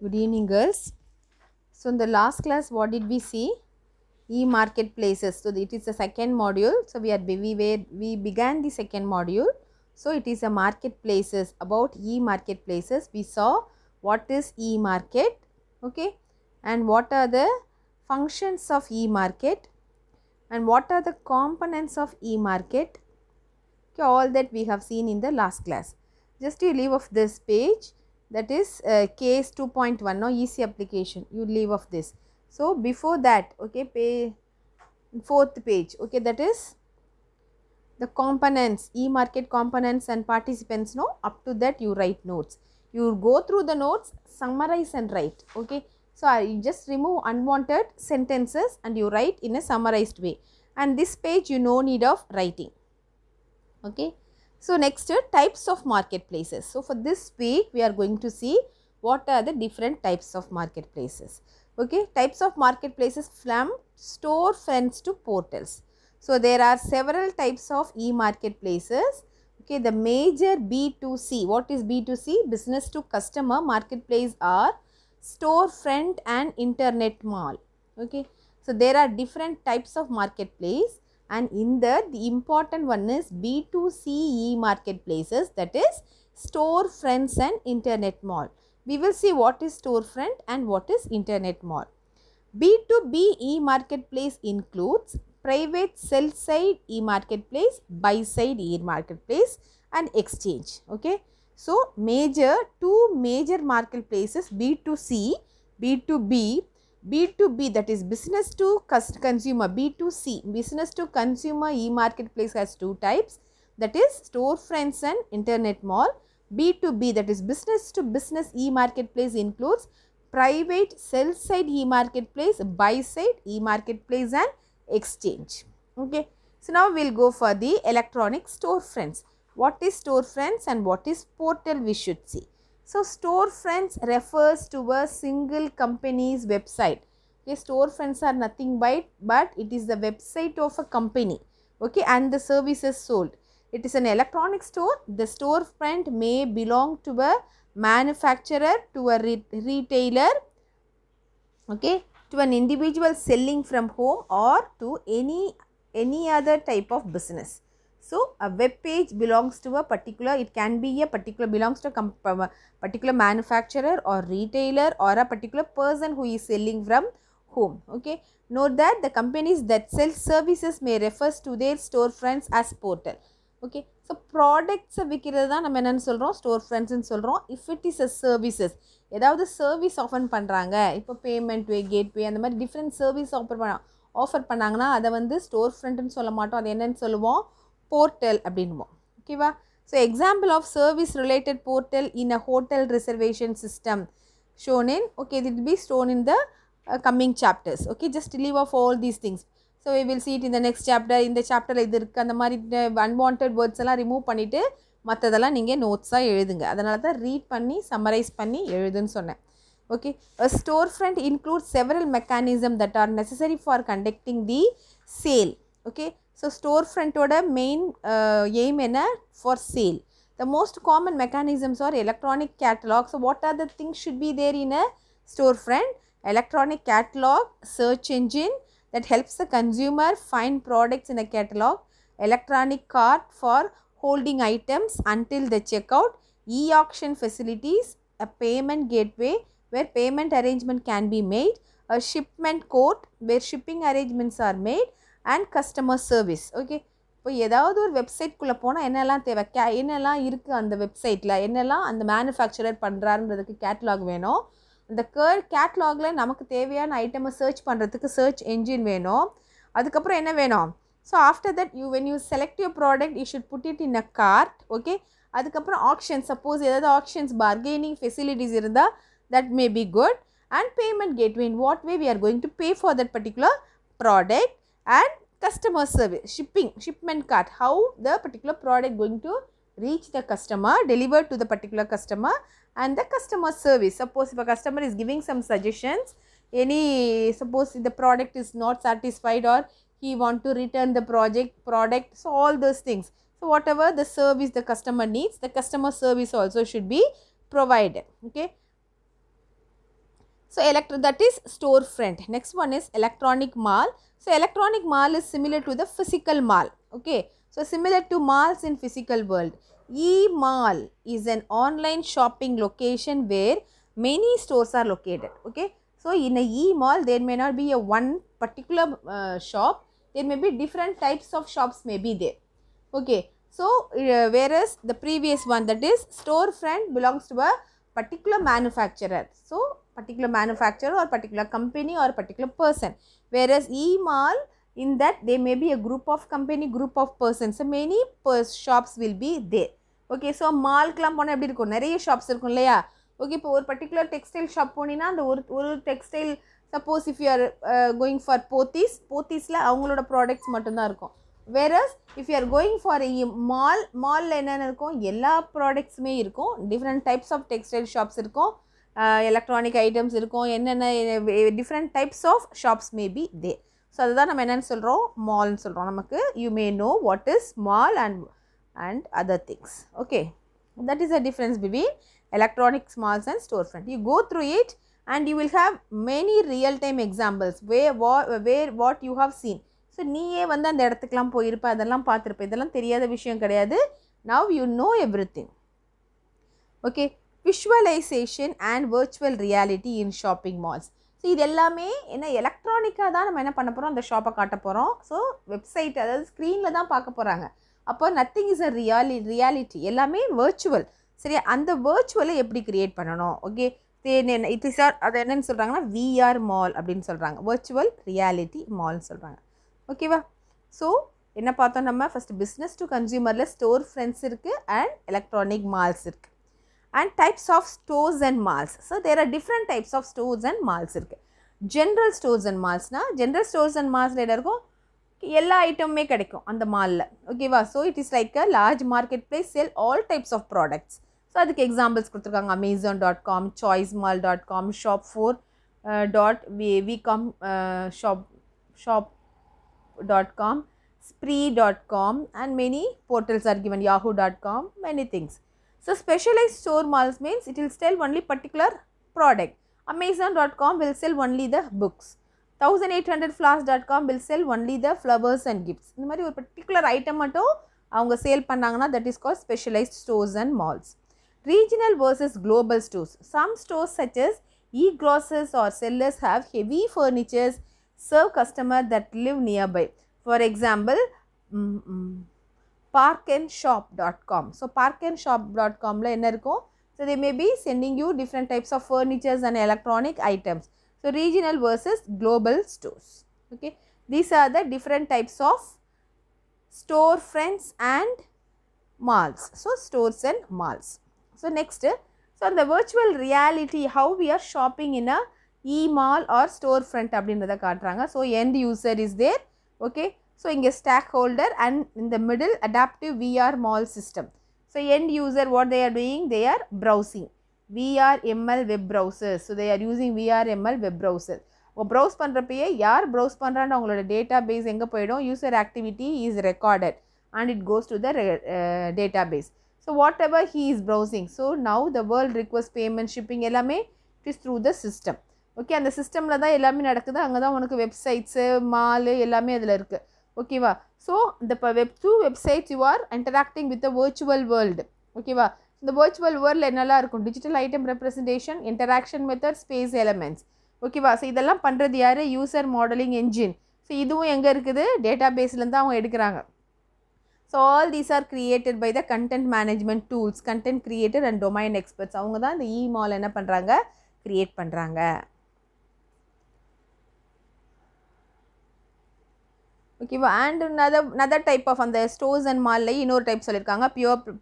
Good evening, girls. So, in the last class, what did we see? E-marketplaces. So, it is the second module. So, we began the second module. So, it is a marketplaces. About e-marketplaces, we saw what is e-market, okay, and what are the functions of e-market, and what are the components of e-market. Okay, all that we have seen in the last class. Just you leave off this page, that is case 2.1, no, easy application, you leave off this. So before that, okay, fourth page, okay, that is the components, e-market components and participants, no, up to that you write notes. You go through the notes, summarize and write, okay. So I just remove unwanted sentences and you write in a summarized way, and this page you no need of writing, okay. So next, types of marketplaces. So for this week we are going to see what are the different types of marketplaces, okay. Types of marketplaces from storefronts to portals. So there are several types of e-marketplaces, okay. The major B2C, what is B2C? Business to customer marketplace are storefront and internet mall, okay. So there are different types of marketplace, and in that the important one is B2C e-marketplaces, that is storefronts and internet mall. We will see what is storefront and what is internet mall. B2B e-marketplace includes private sell side e-marketplace, buy side e-marketplace and exchange, okay. So two major marketplaces, B2C, B2B. B2B, that is business to consumer. B2C, business to consumer e-marketplace has two types, that is storefronts and internet mall. B2B, that is business to business e-marketplace includes private sell side e-marketplace, buy side e-marketplace and exchange, okay. So now we will go for the electronic storefronts. What is storefronts and what is portal we should see. So storefronts refers to a single company's website, okay. Storefronts are nothing but it is the website of a company, okay, and the services sold. It is an electronic store. The storefront may belong to a manufacturer, to a retailer, okay, to an individual selling from home, or to any other type of business. So a web page belongs to a particular, it can be a particular, belongs to a particular manufacturer or retailer or a particular person who is selling from home, okay. Note that the companies that sell services may refers to their storefronts as portal, okay. So products விற்கிறது தான் நம்ம என்னன்னு சொல்கிறோம், store ஃப்ரண்ட்ஸ்னு சொல்கிறோம். If it is a services, ஏதாவது service offer பண்ணுறாங்க, இப்போ payment வே, gateway, அந்த மாதிரி டிஃப்ரெண்ட் சர்வீஸ் ஆஃபர் பண்ணாங்கன்னா அதை வந்து ஸ்டோர் ஃப்ரண்ட்னு சொல்ல மாட்டோம், அது என்னன்னு சொல்லுவோம், போர்ட்டல் அப்படின்வோம், ஓகேவா. So example of service related portal in a hotel reservation system shown in, okay, it will be shown in the coming chapters, okay. Just leave off all these things. So we will see it in the next chapter. இந்த சாப்டரில் இது இருக்குது, அந்த மாதிரி unwanted words எல்லாம் remove பண்ணிவிட்டு மற்றதெல்லாம் நீங்கள் நோட்ஸாக எழுதுங்க. அதனால தான் ரீட் பண்ணி சம்மரைஸ் பண்ணி எழுதுன்னு சொன்னேன், okay. A storefront includes several mechanisms that are necessary for conducting the sale, okay. So storefront ஓட மெயின் எய்ம் என்ன, for sale. The most common mechanisms are electronic catalog. So what are the things should be there in a storefront? Electronic catalog, search engine that helps the consumer find products in a catalog, electronic cart for holding items until the checkout, e-auction facilities, a payment gateway where payment arrangement can be made, a shipment court where shipping arrangements are made, and customer service, okay. இப்போ ஏதாவது ஒரு வெப்சைட்குள்ளே போனால் என்னெல்லாம் தேவை, என்னெல்லாம் இருக்குது அந்த வெப்சைட்டில், என்னெல்லாம் அந்த மேனுஃபேக்சரர் பண்ணுறாருன்றதுக்கு கேட்லாக் வேணும். அந்த கேட்லாகில் நமக்கு தேவையான ஐட்டமை சர்ச் பண்ணுறதுக்கு சர்ச் என்ஜின் வேணும். அதுக்கப்புறம் என்ன வேணும், so after that when you select your product you should put it in a cart, okay. அதுக்கப்புறம் ஆக்ஷன், சப்போஸ் ஏதாவது ஆக்ஷன்ஸ் பார்கெனிங் ஃபெசிலிட்டிஸ் இருந்தால் that may be good, and payment gateway, in what way we are going to pay for that particular product, and customer service, shipment cart, how the particular product going to reach the customer, delivered to the particular customer, and the customer service. Suppose if a customer is giving some suggestions, suppose the product is not satisfied or he want to return the product, so all those things. So whatever the service the customer needs, the customer service also should be provided, okay. So that is storefront. Next one is electronic mall. So electronic mall is similar to the physical mall. Okay, so similar to malls in physical world. E-mall is an online shopping location where many stores are located. Okay, so in a e-mall there may not be a one particular shop. There may be different types of shops may be there. Okay, so whereas the previous one, that is storefront, belongs to a particular manufacturer. So particular manufacturer or particular company or particular person, whereas e-mall, in that there may be a group of company, group of persons, so many shops will be there. Okay, so mall Ghulam போனால் எப்படி இருக்கும், நிறைய shops இருக்கும் இல்லையா. Okay, இப்போ ஒரு particular textile shop போனீங்கன்னா அந்த ஒரு textile, suppose if you are going for போத்தீஸில் அவங்களோட ப்ராடக்ட்ஸ் மட்டும்தான் இருக்கும். whereas if you are going for a mall என்னென்ன இருக்கும், எல்லா ப்ராடக்ட்ஸுமே இருக்கும். Different types of textile shops இருக்கும், எலக்ட்ரானிக் ஐட்டம்ஸ் இருக்கும், என்னென்ன different types of shops may be there. ஸோ அதுதான் நம்ம என்னென்னு சொல்கிறோம், மால்னு சொல்கிறோம். நமக்கு you may know what is mall and other things. Okay, that is the difference between electronics malls and storefront. You go through it and you will have many real time examples where what you have seen. So நீயே வந்து அந்த இடத்துக்குலாம் போயிருப்ப, அதெல்லாம் பார்த்துருப்ப, இதெல்லாம் தெரியாத விஷயம் கிடையாது. now you know everything. Okay, visualization and virtual reality in shopping malls. So இது எல்லாமே என்ன, எலக்ட்ரானிக்காக தான் நம்ம என்ன பண்ண போகிறோம், அந்த ஷாப்பை காட்ட போகிறோம். ஸோ வெப்சைட், அதாவது ஸ்க்ரீனில் தான் பார்க்க போகிறாங்க. அப்போ நத்திங் இஸ் அ ரியாலிட்டி, எல்லாமே வர்ச்சுவல். சரி, அந்த வர்ச்சுவலை எப்படி க்ரியேட் பண்ணணும். ஓகே, இட் இஸ் அது என்னென்னு சொல்கிறாங்கன்னா விஆர் மால் அப்படின்னு சொல்கிறாங்க, வர்ச்சுவல் ரியாலிட்டி மால்னு சொல்கிறாங்க. ஓகேவா. ஸோ என்ன பார்த்தோம் நம்ம, ஃபஸ்ட் பிஸ்னஸ் டு கன்சியூமரில் ஸ்டோர் ஃப்ரெண்ட்ஸ் இருக்குது அண்ட் எலக்ட்ரானிக் மால்ஸ் இருக்குது. And types of stores and malls. So there are different types of stores and malls இருக்குது. ஜென்ரல் ஸ்டோர்ஸ் அண்ட் மால்ஸ்னால், ஜென்ரல் ஸ்டோர்ஸ் அண்ட் மால்ஸில் என்ன இருக்கும், எல்லா ஐட்டமுமே கிடைக்கும் அந்த மாலில். ஓகேவா. So it is like a large market place, sell all types of products. So அதுக்கு எக்ஸாம்பிள்ஸ் கொடுத்துருக்காங்க, amazon.com, choicemal.com, shop4.vcom, shop.com, spree.com, and many portals are given, yahoo.com, many things. So specialized store malls means it will sell only particular product. amazon.com will sell only the books. 1800flowers.com will sell only the flowers and gifts. இந்த மாதிரி ஒரு particular item மட்டும் அவங்க sale பண்ணாங்கன்னா that is called specialized stores and malls. Regional versus global stores. Some stores such as e-grocers or sellers have heavy furnitures, serve customers that live nearby. For example, parkandshop.com. So parkandshop.com la enna irukum, so they may be sending you different types of furnitures and electronic items. So regional versus global stores. Okay, these are the different types of store fronts and malls. So stores and malls. So next, so the virtual reality, how we are shopping in a e-mall or store front அப்படின்றத காட்டுறாங்க. So end user is there. Okay, so இங்கே stakeholder and in the middle adaptive VR mall system. So end user, what they are doing, they are browsing VRML web browsers. So they are using VRML web browser. Browse பண்ணுறப்பயே யார் browse பண்ணுறான்னு அவங்களோட database எங்கே போயிடும், user activity is recorded and it goes to the database. So whatever he is browsing, so now the world request payment shipping எல்லாமே it is through the system. Okay, அந்த சிஸ்டமில் தான் எல்லாமே நடக்குது, அங்கே தான் உனக்கு வெப்சைட்ஸு, மாலு எல்லாமே அதில் இருக்குது. ஓகேவா. ஸோ இந்த through websites you are interacting with the virtual world. ஓகேவா. இந்த வர்ச்சுவல் வேர்ல்டில் என்னெல்லாம் இருக்கும், digital item representation, interaction method, space elements. ஓகேவா. ஸோ இதெல்லாம் பண்ணுறது யார், யூசர் மாடலிங் என்ஜின். ஸோ இதுவும் எங்கே இருக்குது, டேட்டா பேஸ்லேருந்து அவங்க எடுக்கிறாங்க. So all these are created by the content management tools, content creator and domain experts. அவங்க தான் இந்த இ-மால் என்ன பண்ணுறாங்க, கிரியேட் பண்ணுறாங்க. ஓகேவா. அண்ட் another டைப் ஆஃப் அந்த ஸ்டோர்ஸ் அண்ட் மால்லையும் இன்னொரு டைப் சொல்லியிருக்காங்க,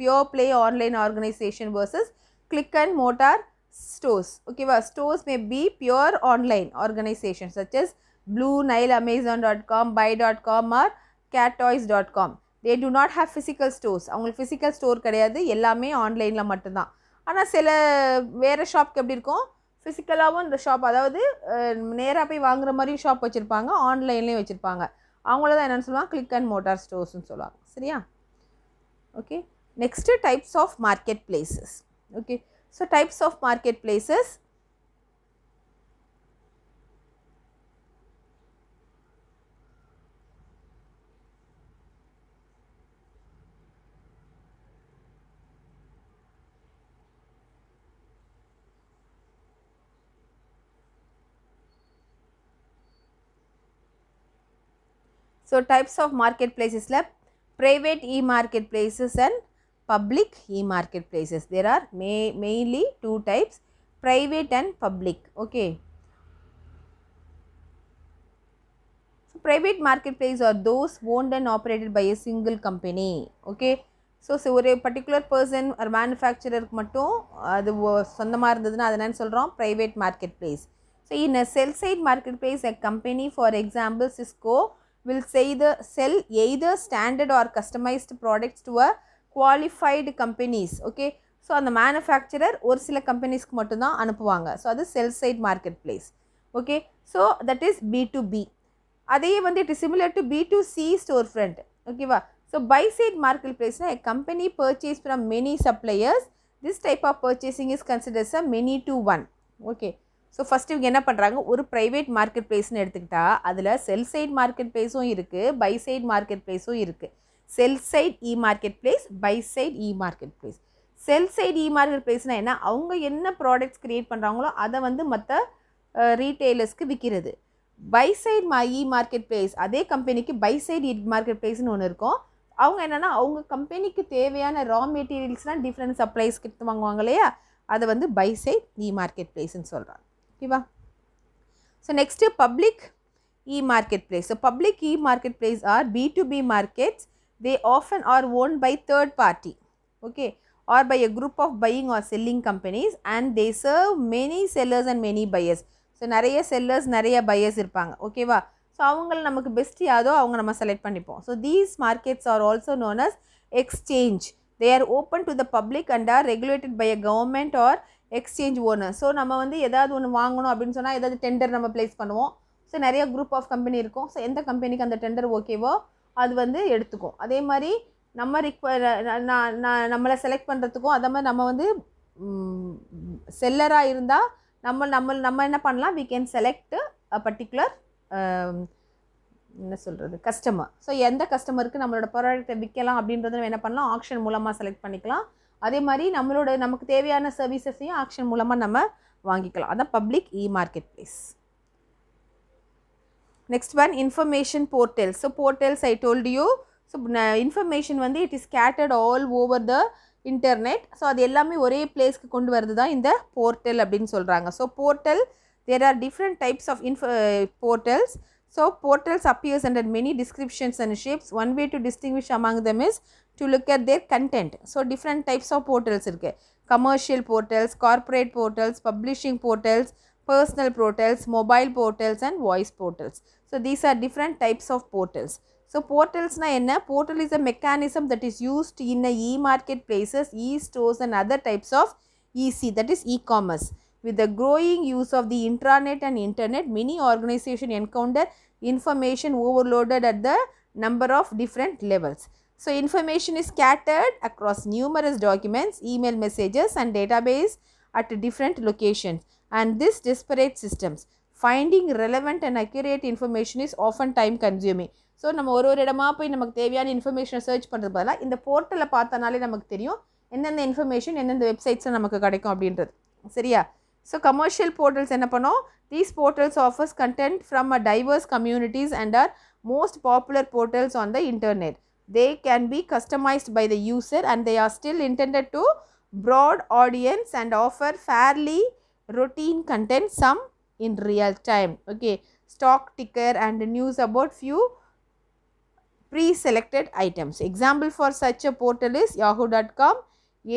pure play online organisation versus click and mortar stores. ஓகேவா. Stores may be pure online organisation such as Blue Nile, amazon.com, buy.com or cattoys.com. they do not have physical stores. அவங்களுக்கு physical store கிடையாது, எல்லாமே ஆன்லைனில் மட்டும்தான். ஆனால் சில வேறு ஷாப்க்கு எப்படி இருக்கும், ஃபிசிக்கலாகவும் இந்த ஷாப், அதாவது நேராக போய் வாங்குற மாதிரியும் ஷாப் வச்சுருப்பாங்க, ஆன்லைன்லேயும் வச்சுருப்பாங்க. அவங்கள தான் என்னென்னு சொல்லுவாங்க, கிளிக் அண்ட் மோட்டார் ஸ்டோர்ஸ்னு சொல்லுவாங்க. சரியா. Okay, next types of market places. Okay, so types of market places. So types of marketplaces like private e-marketplaces and public e-marketplaces. There are mainly two types, private and public. Okay. So private marketplace are those owned and operated by a single company. Okay. So ஒரு particular person ஒரு மேனுஃபேக்சரருக்கு மட்டும் அது சொந்தமாக இருந்ததுன்னா அதை என்னன்னு சொல்கிறோம், private market place. So in a sell side market place a company for example Cisco will sell either standard or customized products to a qualified companies. Okay. So அந்த மேனுஃபேக்சரர் ஒரு சில கம்பெனிஸ்க்கு மட்டும்தான் அனுப்புவாங்க. ஸோ அது sell side market place. Okay. So that is B2B. அதே வந்து it is similar to B2C store front. ஓகேவா. ஸோ பை சைட் மார்க்கெட் பிளேஸ்னால் a company purchase from many suppliers. This type of purchasing is considers a many to one. Okay. So first இவங்க என்ன பண்ணுறாங்க, ஒரு private market பிளேஸ்னு எடுத்துக்கிட்டால் அதில் செல் side market பிளேஸும் இருக்குது, பை சைட் மார்க்கெட் பிளேஸும் இருக்குது. Sell side e market place, buy side e market place. Sell side e market பிளேஸ்னால் என்ன, அவங்க என்ன ப்ராடக்ட்ஸ் க்ரியேட் பண்ணுறாங்களோ அதை வந்து மற்ற ரீட்டெயிலர்ஸ்க்கு விற்கிறது. Buy side e market place, அதே கம்பெனிக்கு பை சைட் இ மார்க்கெட் பிளேஸ்னு ஒன்று இருக்கும். அவங்க என்னென்னா அவங்க கம்பெனிக்கு தேவையான ரா மெட்டீரியல்ஸ்லாம் டிஃப்ரெண்ட் சப்ளைஸ்க்கு எடுத்து வாங்குவாங்க இல்லையா, அதை வந்து பை சைட் இ மார்க்கெட் பிளேஸ்ன்னு சொல்கிறாங்க. ஓகேவா. So next public e market place. So public e market place are B2B markets. They often are owned by third party. Okay. Or by a group of buying or selling companies and they serve many sellers and many buyers. So நிறைய sellers நிறைய buyers இருப்பாங்க. ஓகேவா. So அவங்கள நமக்கு best யாதோ அவங்க நம்ம select பண்ணிப்போம். So these markets are also known as exchange. They are open to the public and are regulated by a government or exchange owner. So நம்ம வந்து ஏதாவது ஒன்று வாங்கணும் அப்படின்னு சொன்னால் ஏதாவது டெண்டர் நம்ம ப்ளேஸ் பண்ணுவோம். ஸோ நிறைய குரூப் ஆஃப் கம்பெனி இருக்கும். ஸோ எந்த கம்பெனிக்கு அந்த டெண்டர் ஓகேவோ அது வந்து எடுத்துக்கும். அதே மாதிரி நம்ம நம்மளை செலக்ட் பண்ணுறதுக்கும் அதே மாதிரி நம்ம வந்து செல்லராக இருந்தால் நம்ம என்ன பண்ணலாம், we can select a particular என்ன சொல்கிறது கஸ்டமர். ஸோ எந்த கஸ்டமருக்கு நம்மளோட ப்ராடக்ட்டை விற்கலாம் அப்படின்றத நம்ம என்ன பண்ணலாம், ஆக்ஷன் மூலமாக செலக்ட் பண்ணிக்கலாம். அதே மாதிரி நமக்கு தேவையான சர்வீசஸையும் ஆக்ஷன் மூலமாக நம்ம வாங்கிக்கலாம். அதான் public e market place. Next one information portals. So portals I told you. So information வந்து it is scattered all over the internet. So அது எல்லாமே ஒரே பிளேஸ்க்கு கொண்டு வரது தான் இந்த போர்ட்டல் அப்படின்னு சொல்கிறாங்க. So portal, there are different types of portals. So portals appears under many descriptions and shapes. One way to distinguish among them is to look at their content. So different types of portals irukku. Commercial portals, corporate portals, publishing portals, personal portals, mobile portals and voice portals. So these are different types of portals. So portals na enna, portal is a mechanism that is used in a e-marketplaces, e-stores and other types of EC, that is e-commerce. With the growing use of the intranet and internet, many organizations encounter information overloaded at the number of different levels. So information is scattered across numerous documents, email messages and database at different locations. And this disparate systems, finding relevant and accurate information is often time consuming. So நம்ம ஒரு இடமா போய் நமக்கு தேவையான இன்ஃபர்மேஷனை search பண்ணுறது பதிலாக இந்த போர்ட்டலை பார்த்தனாலே நமக்கு தெரியும் எந்தெந்த இன்ஃபர்மேஷன் எந்தெந்த வெப்சைட்ஸில் நமக்கு கிடைக்கும் அப்படின்றது. சரியா. So commercial portals enna pannom, these portals offers content from a diverse communities and are most popular portals on the internet. They can be customized by the user and they are still intended to broad audience and offer fairly routine content, some in real time. Okay, stock ticker and news about few pre-selected items. Example for such a portal is yahoo.com,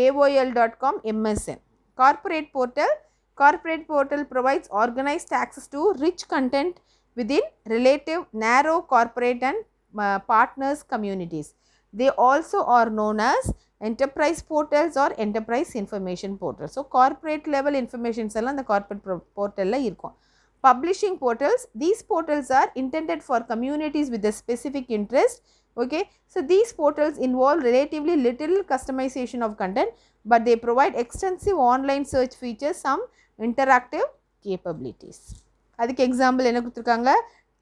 aol.com, MSN. Corporate portal provides organized access to rich content within relative narrow corporate and partners communities. They also are known as enterprise portals or enterprise information portals. So corporate level information எல்லாம் இந்த corporate portalல இருக்கும். Publishing portals, these portals are intended for communities with a specific interest. Okay, so these portals involve relatively little customization of content, but they provide extensive online search features, some interactive capabilities. அதுக்கு example என்ன கொடுத்துருக்காங்க,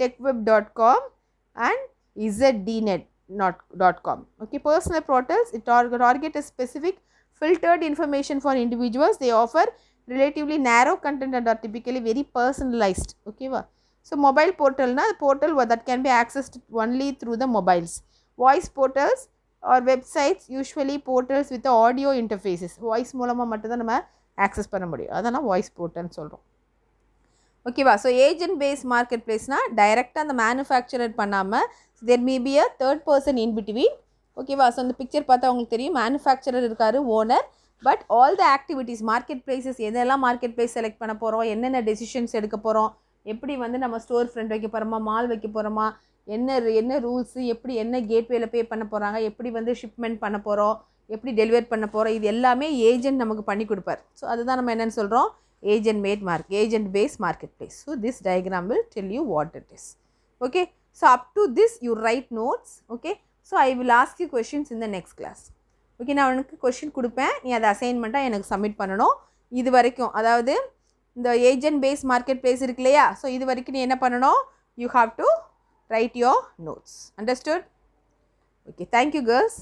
techweb.com and zdnet.com. Okay, personal portals, it target a specific filtered information for individuals. They offer relatively narrow content and are typically very personalized. Okay, So mobile portal na portal that can be accessed only through the mobiles. Voice portals or websites usually portals with the audio interfaces. Voice மூலமா மட்டும் தான் நம்ம access பண்ண முடியும். அதான் voice portal சொல்றோம். ஓகேவா? So agent base market பிளேஸ்னால் டைரெக்டாக அந்த மேனுஃபேக்சரர் பண்ணாமல் there may be a third person in between. ஓகேவா? ஸோ அந்த பிக்சர் பார்த்தா உங்களுக்கு தெரியும், மேனுஃபேக்சரர் இருக்கார், owner. But all the activities market places எதெல்லாம் மார்க்கெட் பிளேஸ் செலக்ட் பண்ண போகிறோம், என்னென்ன டெசிஷன்ஸ் எடுக்க போகிறோம், எப்படி வந்து நம்ம ஸ்டோர் ஃப்ரண்ட் வைக்க போகிறோமா, மால் வைக்க போகிறோமா, என்ன ரூல்ஸு, எப்படி என்ன கேட்வேல பே பண்ண போகிறாங்க, எப்படி வந்து ஷிப்மெண்ட் பண்ண போகிறோம், எப்படி டெலிவர் பண்ண போகிறோம், இது எல்லாமே ஏஜென்ட் நமக்கு பண்ணி கொடுப்பார். ஸோ அதுதான் நம்ம என்னென்னு சொல்கிறோம், agent based marketplace. So this diagram will tell you what it is. Okay, so up to this you write notes. Okay, so I will ask you questions in the next class. Okay, நான் உனக்கு question கொடுப்பேன், நீ அதை அசைன்மெண்ட்டாக எனக்கு submit பண்ணணும். இது வரைக்கும் அதாவது இந்த ஏஜென்ட் பேஸ் மார்க்கெட் பிளேஸ் இருக்கு இல்லையா, ஸோ இது வரைக்கும் நீ என்ன பண்ணணும், you have to write your notes. Understood? Okay, thank you girls.